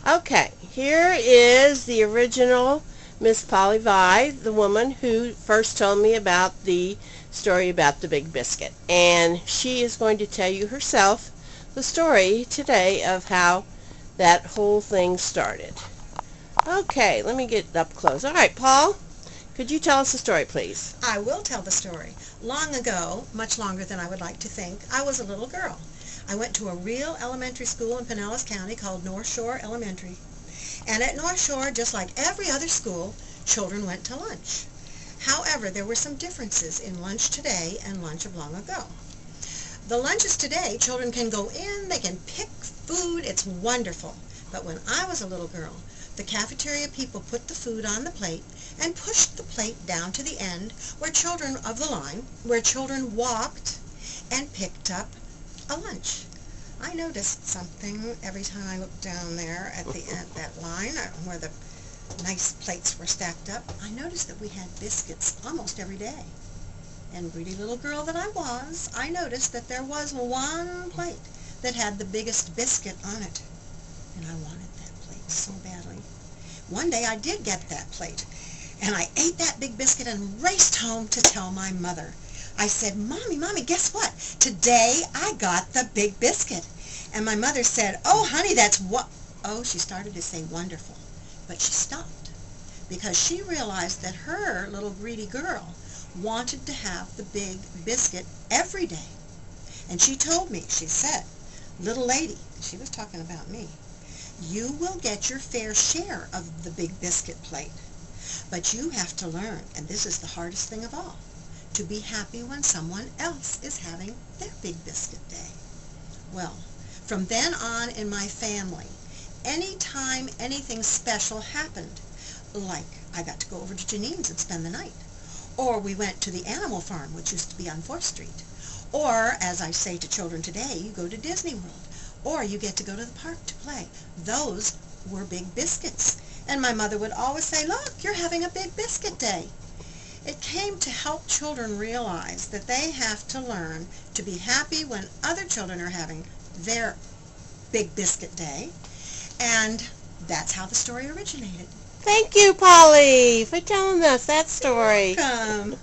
Okay, here is the original Miss Polly Vi, the woman who first told me about the story about the big biscuit. And she is going to tell you herself the story today of how that whole thing started. Okay, let me get up close. All right, Paul, could you tell us the story, please? I will tell the story. Long ago, much longer than I would like to think, I was a little girl. I went to a real elementary school in Pinellas County called North Shore Elementary. And at North Shore, just like every other school, children went to lunch. However, there were some differences in lunch today and lunch of long ago. The lunches today, children can go in, they can pick food, it's wonderful. But when I was a little girl, the cafeteria people put the food on the plate and pushed the plate down to the end where children of the line, where children walked and picked up a lunch. I noticed something every time I looked down there at the end, that line where the nice plates were stacked up. I noticed that we had biscuits almost every day. And greedy little girl that I was, I noticed that there was one plate that had the biggest biscuit on it. And I wanted that plate so badly. One day I did get that plate, and I ate that big biscuit and raced home to tell my mother. I said, Mommy, guess what? Today I got the big biscuit. And my mother said, oh, honey, that's what... Oh, she started to say wonderful, but she stopped because she realized that her little greedy girl wanted to have the big biscuit every day. And she told me, she said, little lady, she was talking about me, you will get your fair share of the big biscuit plate, but you have to learn, and this is the hardest thing of all, to be happy when someone else is having their big biscuit day. Well, from then on in my family, anytime anything special happened, like I got to go over to Janine's and spend the night, or we went to the animal farm, which used to be on 4th Street, or, as I say to children today, you go to Disney World, or you get to go to the park to play. Those were big biscuits. And my mother would always say, look, you're having a big biscuit day. It came to help children realize that they have to learn to be happy when other children are having their big biscuit day. And that's how the story originated. Thank you, Polly, for telling us that story. Welcome.